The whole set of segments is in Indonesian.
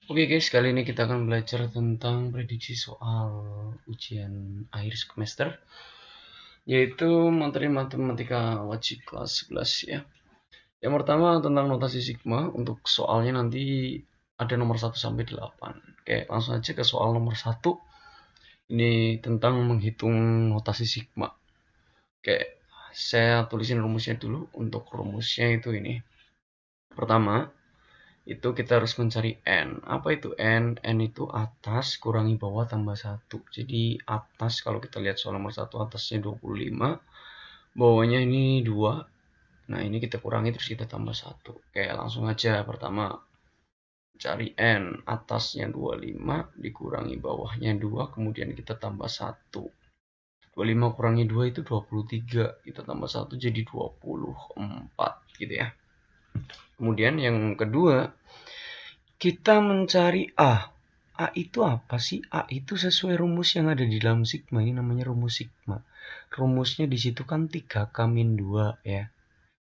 Oke guys, kali ini kita akan belajar tentang prediksi soal ujian akhir semester, yaitu materi matematika wajib kelas 11 ya. Yang pertama tentang notasi sigma. Untuk soalnya nanti ada nomor 1 sampai 8. Oke, langsung aja ke soal nomor 1. Ini tentang menghitung notasi sigma. Oke, saya tulisin rumusnya dulu. Untuk rumusnya itu ini. Pertama, itu kita harus mencari N. Apa itu N? N itu atas kurangi bawah tambah 1. Jadi atas, kalau kita lihat soal nomor 1, atasnya 25, bawahnya ini 2. Nah, ini kita kurangi terus kita tambah 1. Oke, langsung aja. Pertama, cari N. Atasnya 25, dikurangi bawahnya 2, kemudian kita tambah 1. 25 kurangi 2 itu 23. Kita tambah 1 jadi 24 gitu ya. Kemudian yang kedua, kita mencari A. A itu apa sih? A itu sesuai rumus yang ada di dalam sigma. Ini namanya rumus sigma. Rumusnya di situ kan 3K-2 ya.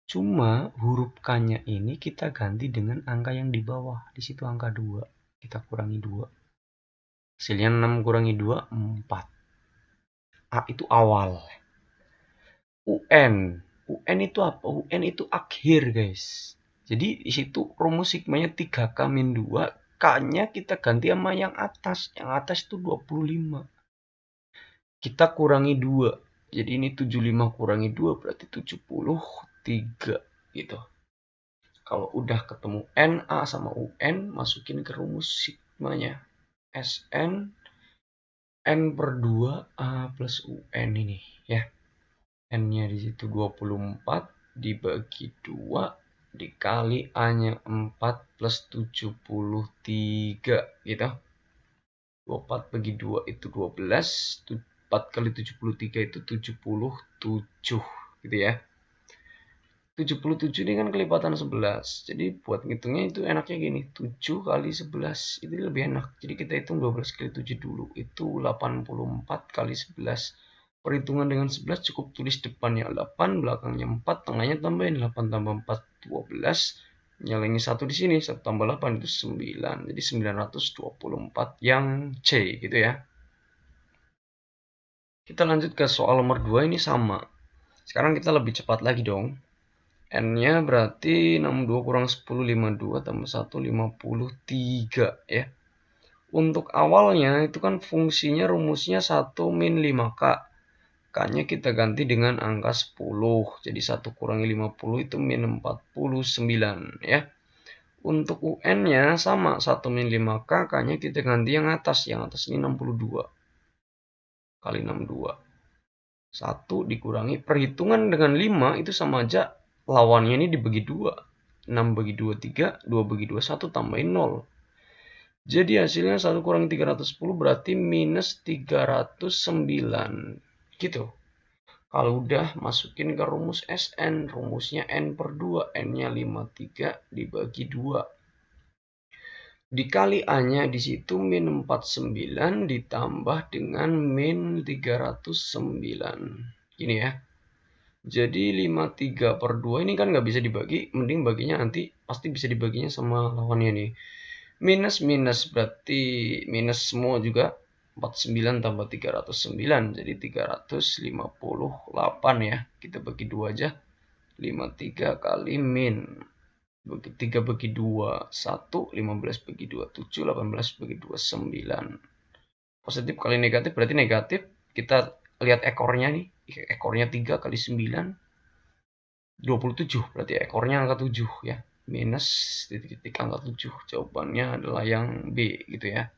Cuma huruf K-nya ini kita ganti dengan angka yang di bawah. Di situ angka 2. Kita kurangi 2. Hasilnya 6 kurangi 2, 4. A itu awal. UN. UN itu apa? UN itu akhir, guys. Jadi di situ rumus sigmanya 3K-2. K-nya kita ganti sama yang atas. Yang atas itu 25. Kita kurangi 2. Jadi ini 75 kurangi 2 berarti 73 gitu. Kalau udah ketemu NA sama UN, masukin ke rumus sigmanya. SN N per 2 A plus UN ini ya. N-nya di situ 24 dibagi 2 dikali A-nya 4 plus 73 gitu. 24 bagi 2 itu 12, 4 kali 73 itu 77 gitu ya. 77 ini kan kelipatan 11. Jadi buat ngitungnya itu enaknya gini, 7 kali 11 itu lebih enak. Jadi kita hitung 12 kali 7 dulu. Itu 84 kali 11. Perhitungan dengan 11 cukup tulis depannya 8, belakangnya 4, tengahnya tambahin 8 tambah 4 12. Nyalengi 1 di sini, 1 tambah 8 itu 9. Jadi 924 yang C gitu ya. Kita lanjut ke soal nomor 2, ini sama. Sekarang kita lebih cepat lagi dong. N-nya berarti 62 kurang 10, 52 tambah 1, 53 ya. Untuk awalnya itu kan fungsinya rumusnya 1 min 5K. K-nya kita ganti dengan angka 10. Jadi 1 kurangi 50 itu min 49 ya. Untuk UN-nya sama, 1 min 5K, K-nya kita ganti yang atas. Yang atas ini 62. Kali 62. 1 dikurangi, perhitungan dengan 5 itu sama aja lawannya ini dibagi 2. 6 bagi 2, 3. 2 bagi 2, 1 tambahin 0. Jadi hasilnya 1 kurang 310 berarti minus 309. Gitu. Kalau udah masukin ke rumus SN. Rumusnya N per 2. N-nya 53 dibagi 2. Dikali A-nya di situ min 49 ditambah dengan min 309. Gini ya. Jadi 53 per 2 ini kan nggak bisa dibagi. Mending baginya nanti pasti bisa dibaginya sama lawannya nih. Minus minus berarti minus semua juga. 49 tambah 309. Jadi 358 ya. Kita bagi 2 aja. 53 kali min. 3 bagi 2, 1. 15 bagi 2, 7. 18 bagi 2, 9. Positif kali negatif berarti negatif. Kita lihat ekornya nih. Ekornya 3 kali 9. 27 berarti ekornya angka 7 ya. Minus titik-titik angka 7. Jawabannya adalah yang B gitu ya.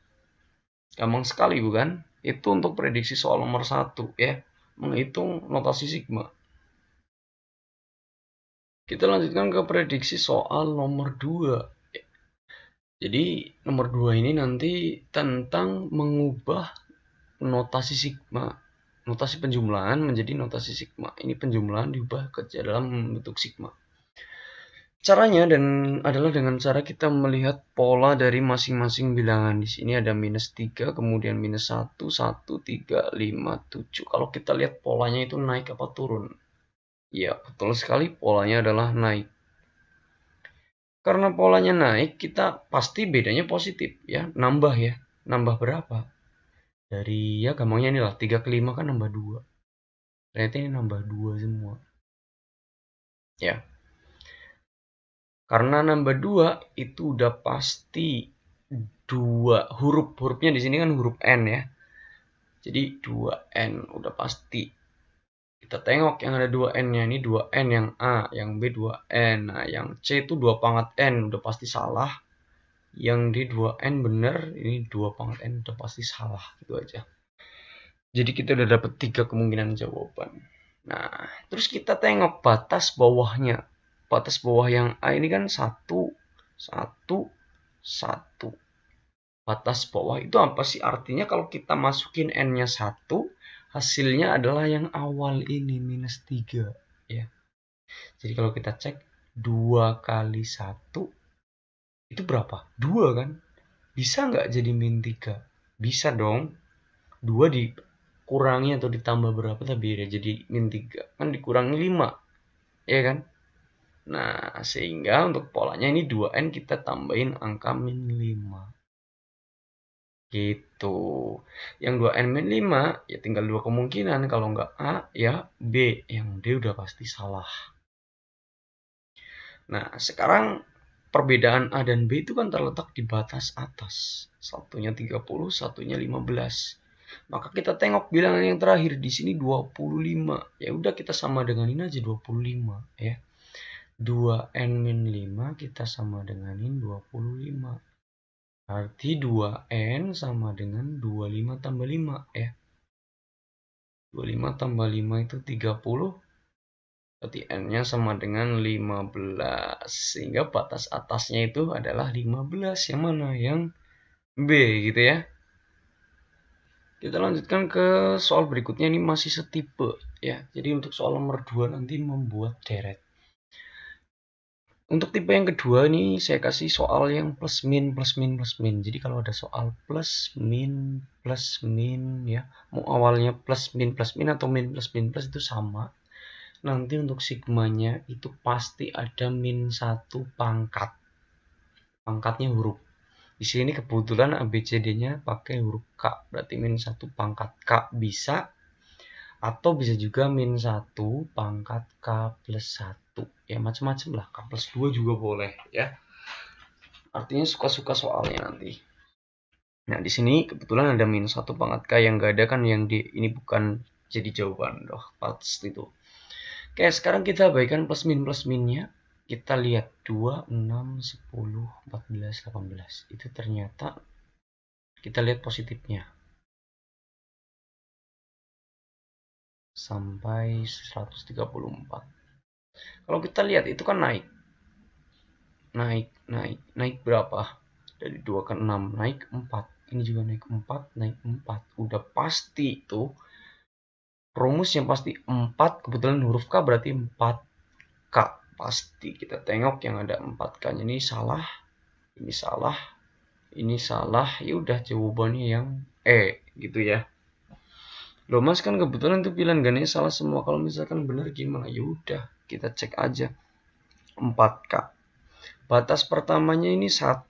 Gampang sekali bukan? Itu untuk prediksi soal nomor 1 ya. Menghitung notasi sigma. Kita lanjutkan ke prediksi soal nomor 2. Jadi nomor 2 ini nanti tentang mengubah notasi sigma. Notasi penjumlahan menjadi notasi sigma. Ini penjumlahan diubah ke dalam bentuk sigma. Caranya adalah dengan cara kita melihat pola dari masing-masing bilangan. Di sini ada minus 3, kemudian minus 1, 1, 3, 5, 7. Kalau kita lihat polanya itu naik apa turun? Ya, betul sekali polanya adalah naik. Karena polanya naik, kita pasti bedanya positif ya, nambah ya. Nambah berapa? Dari ya gampangnya inilah 3 ke 5 kan nambah 2. Ternyata ini nambah 2 semua. Ya. Karena nambah 2 itu udah pasti 2 hurufnya di sini kan huruf N ya. Jadi 2N udah pasti. Kita tengok yang ada 2N-nya ini 2N yang A, yang B 2N. Nah, yang C itu 2 pangkat N udah pasti salah. Yang D 2N bener, ini 2 pangkat N udah pasti salah gitu aja. Jadi kita udah dapet 3 kemungkinan jawaban. Nah, terus kita tengok batas bawahnya. Batas bawah yang A ini kan 1, 1, 1. Batas bawah itu apa sih? Artinya kalau kita masukin N-nya 1, hasilnya adalah yang awal ini, minus 3. Ya. Jadi kalau kita cek 2 kali 1, itu berapa? 2 kan? Bisa nggak jadi min 3? Bisa dong. 2 dikurangi atau ditambah berapa tadi ya jadi min 3. Kan dikurangi 5. Ya kan? Nah, sehingga untuk polanya ini 2N kita tambahin angka min 5. Gitu. Yang 2N min 5 ya tinggal 2 kemungkinan. Kalau nggak A ya B. Yang D udah pasti salah. Nah, sekarang perbedaan A dan B itu kan terletak di batas atas. Satunya 30, satunya 15. Maka kita tengok bilangan yang terakhir di sini 25. Ya udah kita sama denganin aja 25 ya. 2N min 5 kita sama denganin 25. Berarti 2N sama dengan 25 tambah 5 ya. 25 tambah 5 itu 30. Berarti N-nya sama dengan 15. Sehingga batas atasnya itu adalah 15. Yang mana? Yang B gitu ya. Kita lanjutkan ke soal berikutnya, ini masih setipe ya. Jadi untuk soal nomor 2 nanti membuat deret. Untuk tipe yang kedua ini saya kasih soal yang plus min plus min plus min. Jadi kalau ada soal plus min ya, mau awalnya plus min atau min plus itu sama. Nanti untuk sigmanya itu pasti ada min 1 pangkat. Pangkatnya huruf. Di sini kebetulan ABCD-nya pakai huruf K, berarti min 1 pangkat K bisa, atau bisa juga min 1 pangkat K plus 1. Ya macam-macam lah, K plus 2 juga boleh ya. Artinya suka-suka soalnya nanti. Nah di sini kebetulan ada min 1 pangkat K yang gak ada kan, yang di ini bukan jadi jawaban doh, pasti itu. Oke, sekarang kita abaikan plus minnya. Kita lihat 2, 6, 10, 14, 18. Itu ternyata kita lihat positifnya. Sampai 134. Kalau kita lihat itu kan naik. Naik berapa? Dari 2 ke 6, naik 4. Ini juga naik 4, naik 4. Udah pasti itu. Rumus yang pasti 4, kebetulan huruf K berarti 4K. Pasti kita tengok yang ada 4K-nya ini salah. Ini salah. Ini salah. Ya udah jawabannya yang E gitu ya. Loh mas kan kebetulan itu pilihan gandanya salah semua. Kalau misalkan benar gimana? Ya udah kita cek aja. 4K. Batas pertamanya ini 1.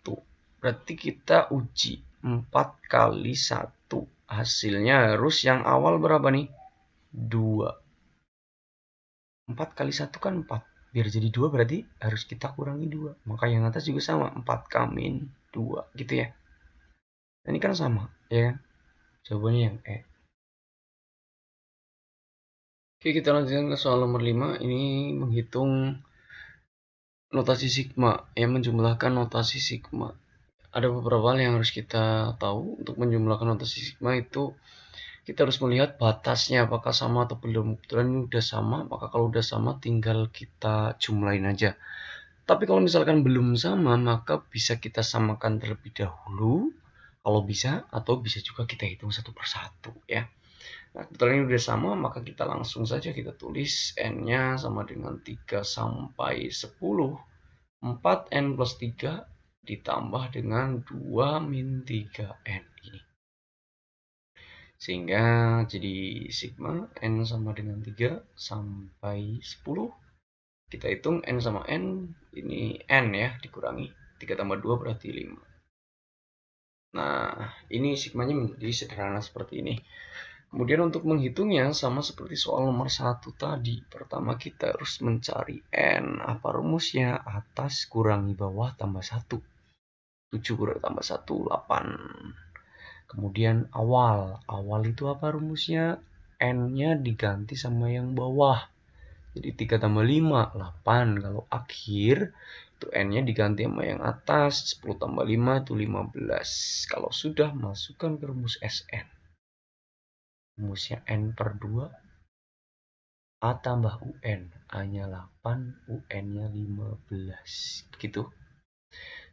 Berarti kita uji 4 kali 1. Hasilnya harus yang awal berapa nih? 2. 4 kali 1 kan 4. Biar jadi 2 berarti harus kita kurangi 2. Maka yang atas juga sama. 4K min 2 gitu ya. Ini kan sama ya kan? Jawabannya yang E. Oke, kita lanjutkan ke soal nomor 5. Ini menghitung notasi sigma, yang menjumlahkan notasi sigma. Ada beberapa hal yang harus kita tahu untuk menjumlahkan notasi sigma itu. Kita harus melihat batasnya apakah sama atau belum. Kebetulan ini udah sama, maka kalau udah sama tinggal kita jumlahin aja. Tapi kalau misalkan belum sama, maka bisa kita samakan terlebih dahulu kalau bisa, atau bisa juga kita hitung satu persatu ya. Nah, kebetulan ini udah sama, maka kita langsung saja kita tulis N-nya sama dengan 3 sampai 10. 4N plus 3 ditambah dengan 2 min 3N ini. Sehingga jadi sigma N sama dengan 3 sampai 10 Kita hitung N sama N, ini N ya, dikurangi 3 tambah 2 berarti 5. Nah, ini sigmanya menjadi sederhana seperti ini. Kemudian untuk menghitungnya sama seperti soal nomor 1 tadi. Pertama kita harus mencari N. Apa rumusnya? Atas kurangi bawah tambah 1. 7 kurang tambah 1, 8. Kemudian awal. Awal itu apa rumusnya? N-nya diganti sama yang bawah. Jadi 3 tambah 5, 8. Kalau akhir, itu N-nya diganti sama yang atas. 10 tambah 5 itu 15. Kalau sudah, masukkan ke rumus Sn. Rumusnya N per 2. A tambah UN. A-nya 8, UN-nya 15. Begitu.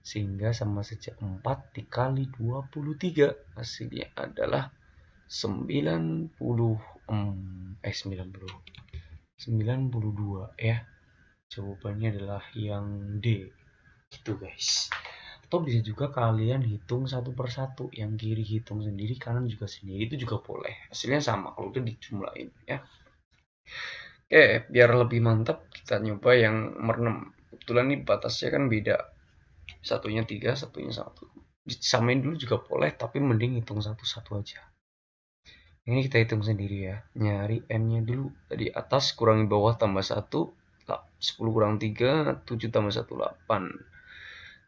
Sehingga sama saja 4 dikali 23. Hasilnya adalah 92 ya. Jawabannya adalah yang D. Gitu guys. Atau bisa juga kalian hitung satu persatu. Yang kiri hitung sendiri, kanan juga sendiri, itu juga boleh. Hasilnya sama kalau udah dijumlahin ya. Oke, biar lebih mantap kita nyoba yang nomor 6. Kebetulan ini batasnya kan beda. Satunya 3, satunya 1. Disamain dulu juga boleh, tapi mending hitung satu-satu aja. Ini kita hitung sendiri ya. Nyari N-nya dulu. Tadi atas kurangi bawah tambah 1. 10 kurang 3, 7 tambah 1, 8.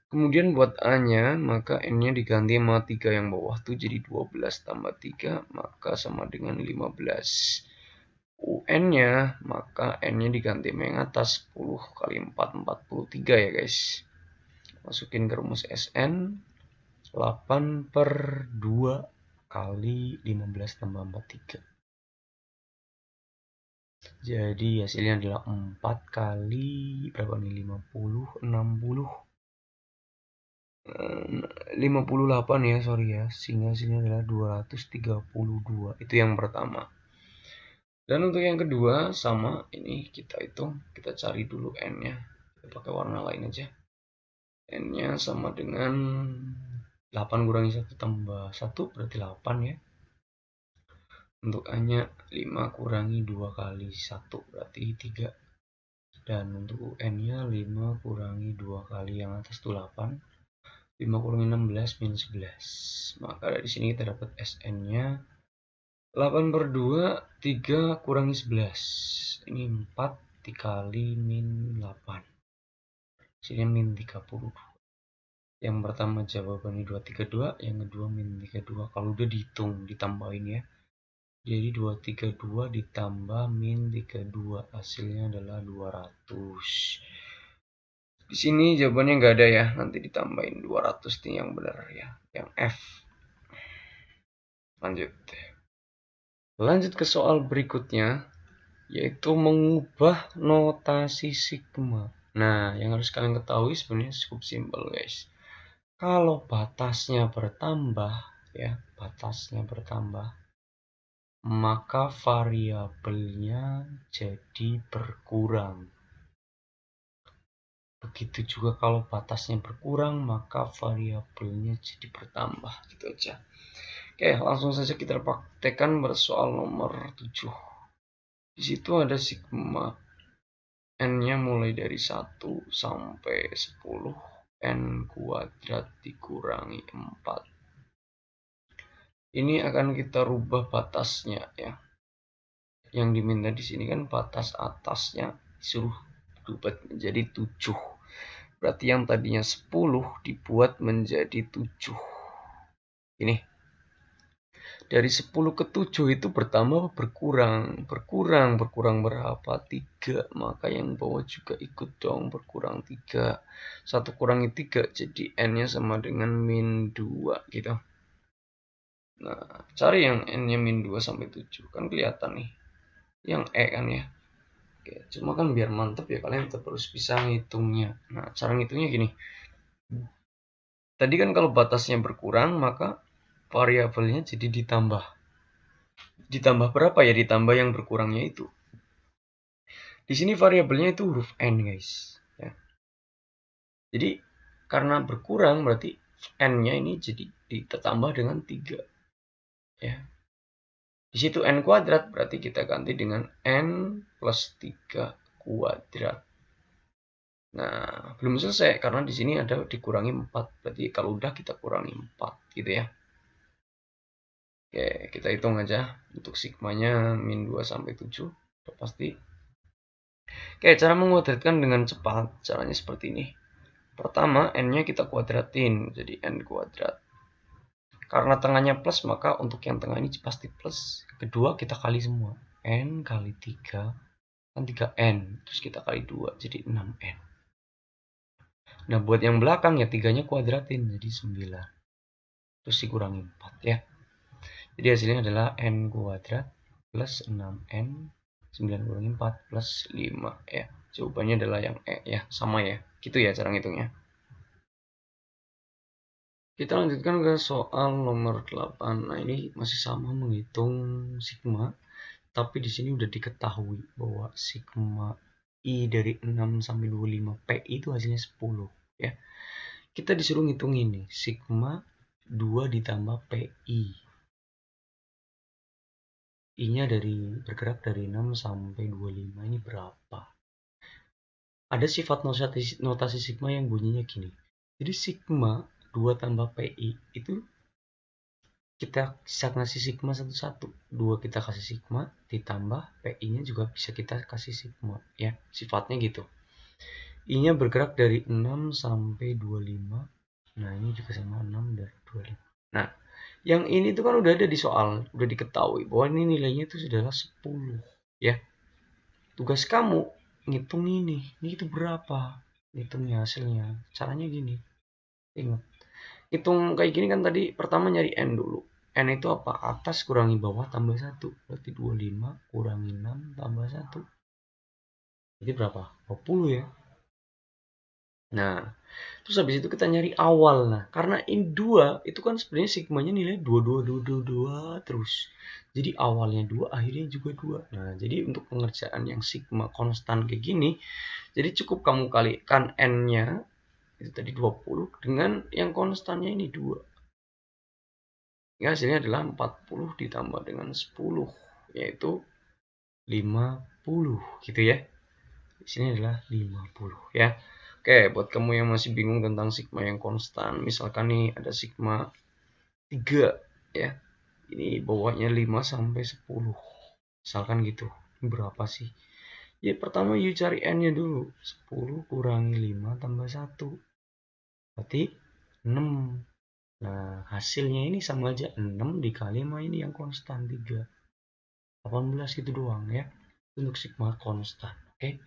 Kemudian buat A-nya, maka N-nya diganti sama 3 yang bawah tuh jadi 12 tambah 3, maka sama dengan 15. UN-nya, maka N-nya diganti sama yang atas. 10 kali 4, 43 ya guys. Masukin ke rumus Sn. 8 per 2 kali 15 tambah 43. Jadi hasilnya adalah 4 kali berapa nih? 50, 60. 58 ya, sorry ya. Sehingga hasilnya adalah 232. Itu yang pertama. Dan untuk yang kedua sama, ini kita hitung, kita cari dulu N-nya. Kita pakai warna lain aja. N-nya sama dengan 8 kurangi 1 tambah 1 berarti 8 ya. Untuk A-nya 5 kurangi 2 kali 1 berarti 3. Dan untuk UN-nya 5 kurangi 2 kali yang atas itu 8. 5 kurangi 16 minus 11. Maka dari sini kita dapat Sn-nya 8 per 2, 3 kurangi 11. Ini 4 dikali min 8. Hasilnya min 32. Yang pertama jawabannya 232, yang kedua min 32. Kalau udah dihitung, ditambahin ya. Jadi 232 ditambah min 32. Hasilnya adalah 200. Di sini jawabannya nggak ada ya, nanti ditambahin 200 nih yang benar ya, yang F. Lanjut ke soal berikutnya, yaitu mengubah notasi sigma. Nah, yang harus kalian ketahui sebenarnya cukup simpel guys. Kalau batasnya bertambah ya, maka variabelnya jadi berkurang. Begitu juga kalau batasnya berkurang, maka variabelnya jadi bertambah. Gitu aja. Oke, langsung saja kita praktekkan bersoal nomor 7. Di situ ada sigma N-nya mulai dari 1 sampai 10. N kuadrat dikurangi 4. Ini akan kita rubah batasnya ya. Yang diminta di sini kan batas atasnya disuruh dibuat menjadi 7. Berarti yang tadinya 10 dibuat menjadi 7. Ini. Dari 10 ke 7 itu bertambah berkurang. Berkurang berapa? 3. Maka yang bawah juga ikut dong berkurang 3. 1 kurangi 3 jadi N-nya sama dengan min 2 gitu. Nah, cari yang N-nya min 2 sampai 7. Kan kelihatan nih. Yang E kan ya. Oke, cuma kan biar mantep ya kalian tetap harus bisa ngitungnya. Nah, cara ngitungnya gini. Tadi kan kalau batasnya berkurang, maka variabelnya jadi ditambah. Ditambah berapa ya? Ditambah yang berkurangnya itu. Di sini variabelnya itu huruf N guys. Ya. Jadi karena berkurang berarti N-nya ini jadi ditambah dengan 3. Ya. Di situ N kuadrat berarti kita ganti dengan N plus 3 kuadrat. Nah, belum selesai karena di sini ada dikurangi 4. Berarti kalau udah kita kurangi 4 gitu ya. Oke, kita hitung aja untuk sigmanya min 2 sampai 7. Udah pasti. Oke, cara menguadratkan dengan cepat caranya seperti ini. Pertama, n-nya kita kuadratin jadi n kuadrat. Karena tengahnya plus, maka untuk yang tengah ini pasti plus. Kedua, kita kali semua. N kali 3, kan 3n. Terus kita kali 2, jadi 6n. Nah, buat yang belakang ya 3-nya kuadratin, jadi 9. Terus dikurangi 4 ya. Jadi hasilnya adalah n kuadrat plus 6n. 9 kurangi 4 plus 5 ya. Jawabannya adalah yang E ya, sama ya. Gitu ya cara ngitungnya. Kita lanjutkan ke soal nomor 8. Nah, ini masih sama menghitung sigma, tapi di sini udah diketahui bahwa sigma I dari 6 sampai 25 PI itu hasilnya 10 ya. Kita disuruh ngitung ini, sigma 2 ditambah PI. I-nya bergerak dari 6 sampai 25 ini berapa? Ada sifat notasi sigma yang bunyinya gini. Jadi sigma 2 tambah PI itu kita bisa ngasih sigma satu-satu. 2 kita kasih sigma ditambah PI-nya juga bisa kita kasih sigma ya. Sifatnya gitu. I-nya bergerak dari 6 sampai 25. Nah, ini juga sama 6 dari 25. Nah, yang ini tuh kan udah ada di soal, udah diketahui bahwa ini nilainya itu adalah 10 ya. Tugas kamu ngitung ini itu berapa? Hitungnya hasilnya. Caranya gini. Ingat. Hitung kayak gini kan tadi pertama nyari N dulu. N itu apa? Atas kurangi bawah tambah 1. Berarti 25 kurangi 6 tambah 1. Jadi berapa? 20 ya. Nah, terus habis itu kita nyari awal. Nah, karena ini 2, itu kan sebenarnya sigmanya nilai 2, 2, 2, 2, 2 terus. Jadi awalnya 2, akhirnya juga 2. Nah, jadi untuk pengerjaan yang sigma konstan kayak gini, jadi cukup kamu kalikan N-nya, itu tadi 20, dengan yang konstannya ini 2. Ya, hasilnya adalah 40 ditambah dengan 10, yaitu 50 gitu ya. Di sini adalah 50 ya. Oke, buat kamu yang masih bingung tentang sigma yang konstan, misalkan nih ada sigma 3 ya. Ini bawahnya 5 sampai 10. Misalkan gitu. Ini berapa sih? Ya pertama you cari n-nya dulu. 10 kurangi 5 tambah 1. Berarti 6. Nah, hasilnya ini sama aja 6 dikali sama ini yang konstan 3. 18 gitu doang ya. Untuk sigma konstan. Oke.